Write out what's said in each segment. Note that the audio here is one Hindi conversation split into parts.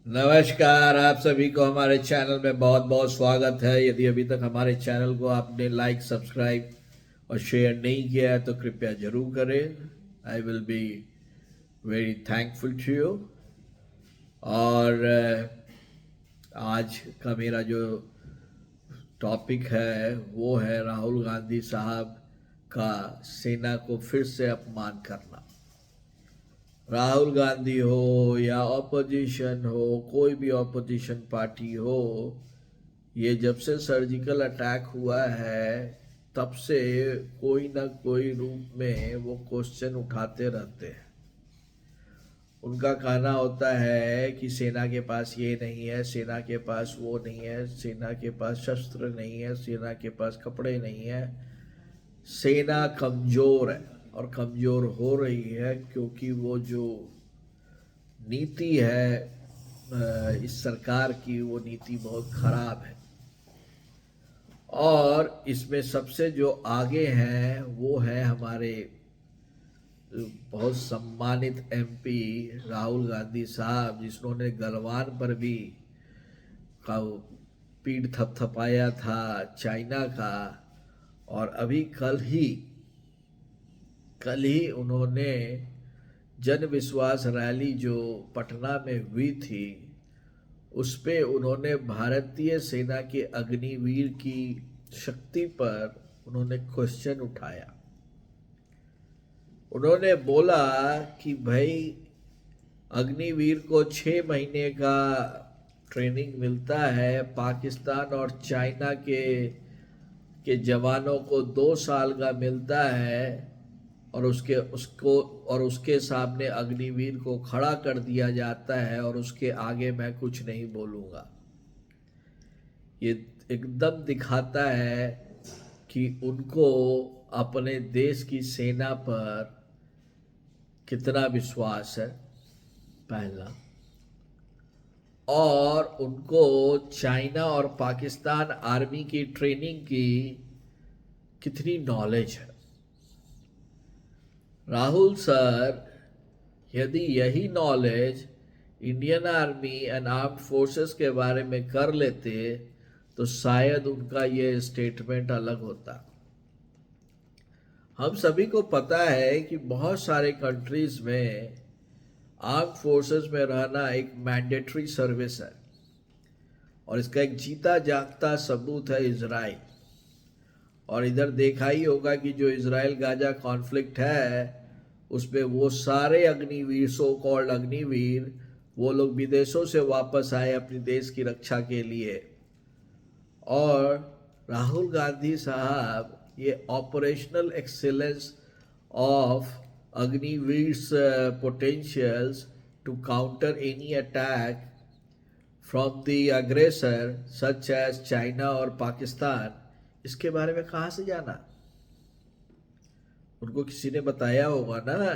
नमस्कार, आप सभी को हमारे चैनल में बहुत बहुत स्वागत है। यदि अभी तक हमारे चैनल को आपने लाइक, सब्सक्राइब और शेयर नहीं किया है तो कृपया जरूर करें। I will be very thankful to you. और आज का मेरा जो टॉपिक है वो है राहुल गांधी साहब का सेना को फिर से अपमान करना। राहुल गांधी हो या ऑपोजिशन हो, कोई भी ऑपोजिशन पार्टी हो, ये जब से सर्जिकल अटैक हुआ है तब से कोई ना कोई रूप में वो क्वेश्चन उठाते रहते हैं। उनका कहना होता है कि सेना के पास ये नहीं है, सेना के पास वो नहीं है, सेना के पास शस्त्र नहीं है, सेना के पास कपड़े नहीं है, सेना कमज़ोर है। और कमज़ोर हो रही है क्योंकि वो जो नीति है इस सरकार की, वो नीति बहुत खराब है। और इसमें सबसे जो आगे हैं वो है हमारे बहुत सम्मानित एमपी राहुल गांधी साहब, जिन्होंने गलवान पर भी का पीठ थपथपाया था चाइना का। और अभी कल ही उन्होंने जन विश्वास रैली जो पटना में हुई थी उस पे उन्होंने भारतीय सेना के अग्निवीर की शक्ति पर उन्होंने क्वेश्चन उठाया। उन्होंने बोला कि भाई, अग्निवीर को 6 महीने का ट्रेनिंग मिलता है, पाकिस्तान और चाइना के जवानों को 2 साल का मिलता है, और उसके सामने अग्निवीर को खड़ा कर दिया जाता है और उसके आगे मैं कुछ नहीं बोलूँगा। ये एकदम दिखाता है कि उनको अपने देश की सेना पर कितना विश्वास है, पहला। और उनको चाइना और पाकिस्तान आर्मी की ट्रेनिंग की कितनी नॉलेज है। राहुल सर, यदि यही knowledge Indian army and armed forces के बारे में कर लेते तो शायद उनका ये स्टेटमेंट अलग होता। हम सभी को पता है कि बहुत सारे कंट्रीज में आर्म्ड फोर्सेस में रहना एक मैंडेटरी सर्विस है, और इसका एक जीता जागता सबूत है इजराइल। और इधर देखा ही होगा कि जो इजराइल गाजा कॉन्फ्लिक्ट है उसमें वो सारे अग्निवीर, सो कॉल्ड अग्निवीर, वो लोग विदेशों से वापस आए अपनी देश की रक्षा के लिए। और राहुल गांधी साहब ये operational excellence of Agniveers potentials to counter any attack from the aggressor such as China और पाकिस्तान, इसके बारे में कहाँ से जाना? उनको किसी ने बताया होगा ना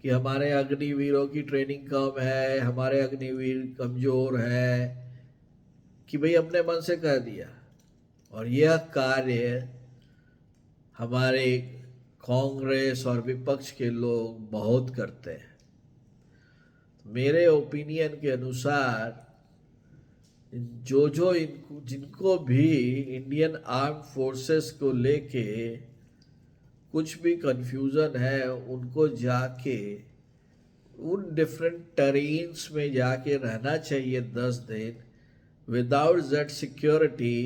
कि हमारे अग्निवीरों की ट्रेनिंग कम है, हमारे अग्निवीर कमज़ोर है, कि भाई अपने मन से कह दिया। और यह कार्य हमारे कांग्रेस और विपक्ष के लोग बहुत करते हैं। मेरे ओपिनियन के अनुसार जो जिनको भी इंडियन आर्म फोर्सेस को लेके कुछ भी कंफ्यूजन है, उनको जाके उन डिफरेंट टेरेन्स में जाके रहना चाहिए 10 दिन without that security,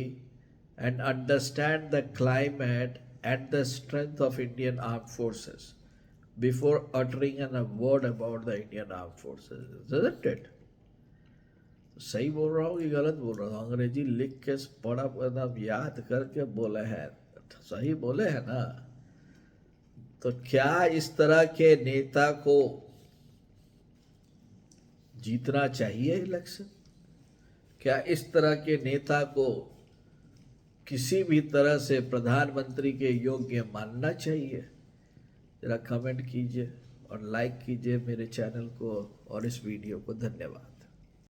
and understand the climate and the strength of Indian arm forces before uttering an a word about the Indian arm forces. Isn't it? सही बोल रहा हूँ कि गलत बोल रहा हूँ? अंग्रेजी लिख के पढ़ा एकदम याद करके बोले हैं, सही बोले हैं ना? तो क्या इस तरह के नेता को जीतना चाहिए इलेक्शन? क्या इस तरह के नेता को किसी भी तरह से प्रधानमंत्री के योग्य मानना चाहिए? जरा कमेंट कीजिए और लाइक कीजिए मेरे चैनल को और इस वीडियो को। धन्यवाद।